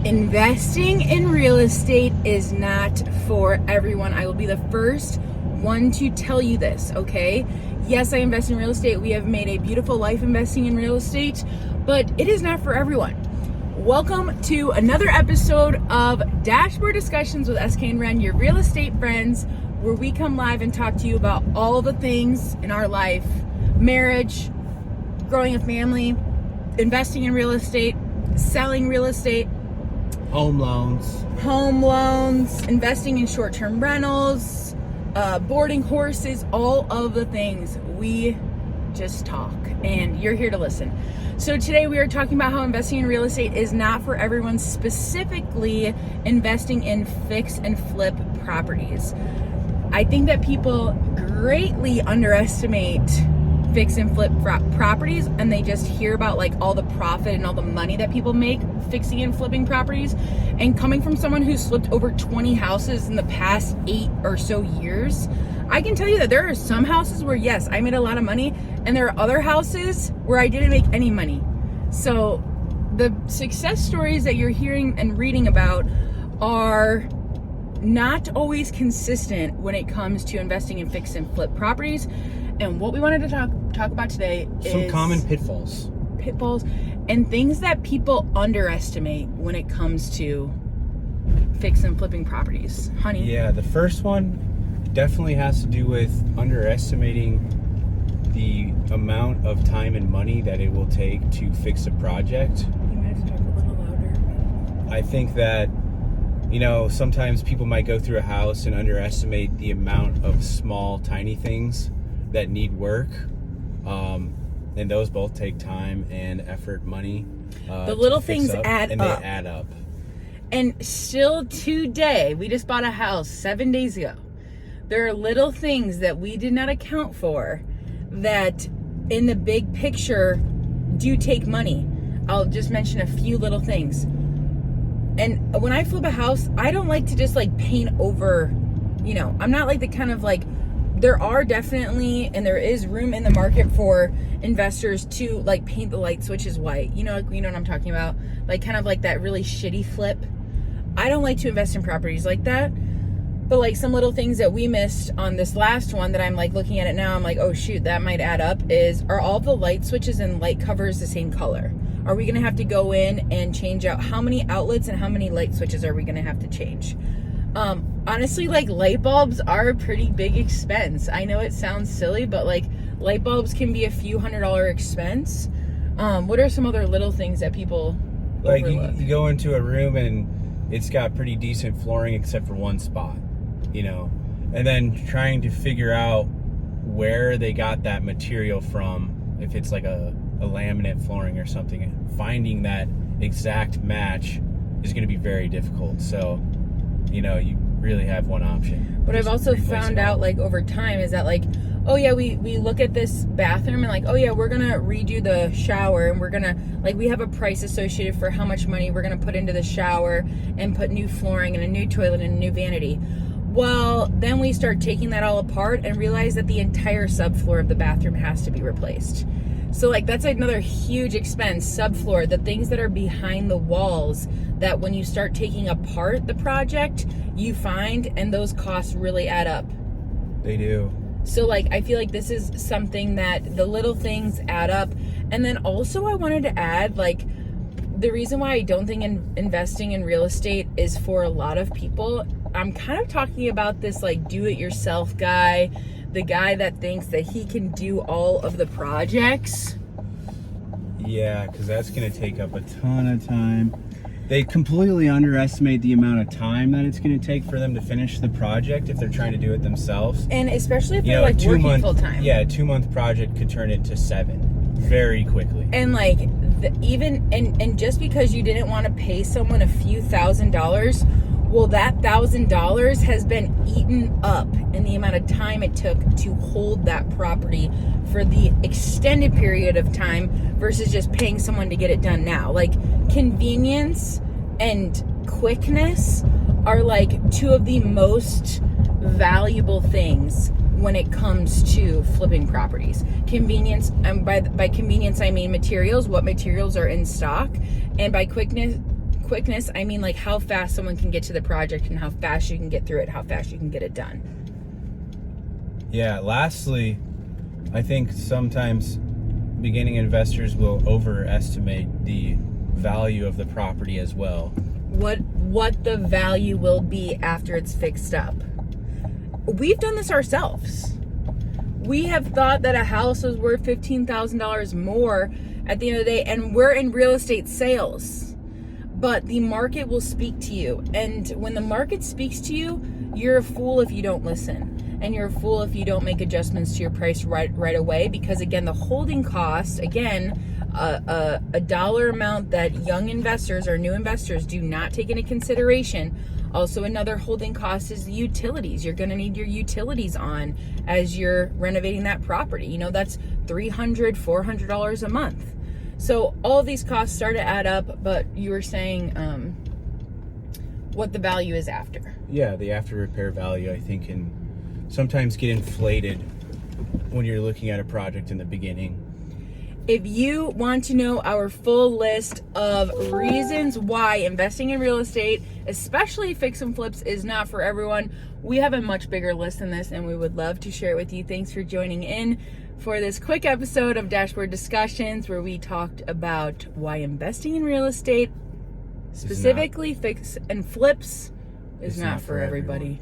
Investing in real estate is not for everyone. I will be the first one to tell you this, okay? Yes, I invest in real estate. We have made a beautiful life investing in real estate, but it is not for everyone. Welcome to another episode of Dashboard Discussions with SK and Ren, your real estate friends, where we come live and talk to you about all the things in our life: marriage, growing a family, investing in real estate, selling real estate, home loans, investing in short-term rentals, boarding horses, all of the things. We just talk, and you're here to listen. So today we are talking about how investing in real estate is not for everyone, specifically investing in fix and flip properties. I think that people greatly underestimate fix and flip properties, and they just hear about like all the profit and all the money that people make fixing and flipping properties. And coming from someone who's flipped over 20 houses in the past 8 or so years, I can tell you that there are some houses where yes, I made a lot of money, and there are other houses where I didn't make any money. So the success stories that you're hearing and reading about are not always consistent when it comes to investing in fix and flip properties. And what we wanted to talk about today is some common pitfalls and things that people underestimate when it comes to fix and flipping properties. Honey? Yeah, the first one definitely has to do with underestimating the amount of time and money that it will take to fix a project. You might have to talk a little louder. I think that, sometimes people might go through a house and underestimate the amount of small, tiny things that need work. And those both take time and effort, money. The little things add up. And they add up. And still today, we just bought a house 7 days ago. There are little things that we did not account for that in the big picture do take money. I'll just mention a few little things. And when I flip a house, I don't like to just like paint over, I'm not like the kind of like, there are definitely, and there is room in the market for investors to like paint the light switches white. You know what I'm talking about? Like kind of like that really shitty flip. I don't like to invest in properties like that. But like some little things that we missed on this last one that I'm like looking at it now, I'm like, oh shoot, that might add up, are all the light switches and light covers the same color? Are we gonna have to go in and change out how many outlets and how many light switches are we gonna have to change? Honestly, like light bulbs are a pretty big expense. I know it sounds silly, but like light bulbs can be a few $100 expense. What are some other little things that people like overlook? You go into a room and it's got pretty decent flooring except for one spot, and then trying to figure out where they got that material from, if it's like a laminate flooring or something, finding that exact match is going to be very difficult. So you really have one option. What I've also found out like over time is that like, oh yeah, we look at this bathroom and like, oh yeah, we're gonna redo the shower, and we're gonna like, we have a price associated for how much money we're gonna put into the shower and put new flooring and a new toilet and a new vanity. Well, then we start taking that all apart and realize that the entire subfloor of the bathroom has to be replaced. So like that's another huge expense, subfloor, the things that are behind the walls that when you start taking apart the project, you find, and those costs really add up. They do. So like, I feel like this is something that the little things add up. And then also I wanted to add, like, the reason why I don't think investing in real estate is for a lot of people, I'm kind of talking about this like do-it-yourself guy, the guy that thinks that he can do all of the projects. Yeah, because that's going to take up a ton of time. They completely underestimate the amount of time that it's going to take for them to finish the project if they're trying to do it themselves. And especially if they're like working full time. Yeah, a 2-month project could turn into 7 very quickly. And like and just because you didn't want to pay someone a few $1,000s, well, that $1,000 has been eaten up in the amount of time it took to hold that property for the extended period of time versus just paying someone to get it done now. Like convenience and quickness are like two of the most valuable things when it comes to flipping properties. Convenience, and by convenience I mean materials, what materials are in stock, and by quickness quickness, I mean like how fast someone can get to the project and how fast you can get through it, how fast you can get it done. Yeah, lastly, I think sometimes beginning investors will overestimate the value of the property as well. What the value will be after it's fixed up. We've done this ourselves. We have thought that a house was worth $15,000 more at the end of the day, and we're in real estate sales. But the market will speak to you. And when the market speaks to you, you're a fool if you don't listen. And you're a fool if you don't make adjustments to your price right away. Because again, the holding cost, again, a dollar amount that young investors or new investors do not take into consideration. Also, another holding cost is the utilities. You're going to need your utilities on as you're renovating that property. You know, that's $300, $400 a month. So all of these costs start to add up, but you were saying what the value is after. Yeah, the after repair value, I think, can sometimes get inflated when you're looking at a project in the beginning. If you want to know our full list of reasons why investing in real estate, especially fix and flips, is not for everyone, we have a much bigger list than this, and we would love to share it with you. Thanks for joining in for this quick episode of Dashboard Discussions, where we talked about why investing in real estate, specifically fix and flips, is not for everybody.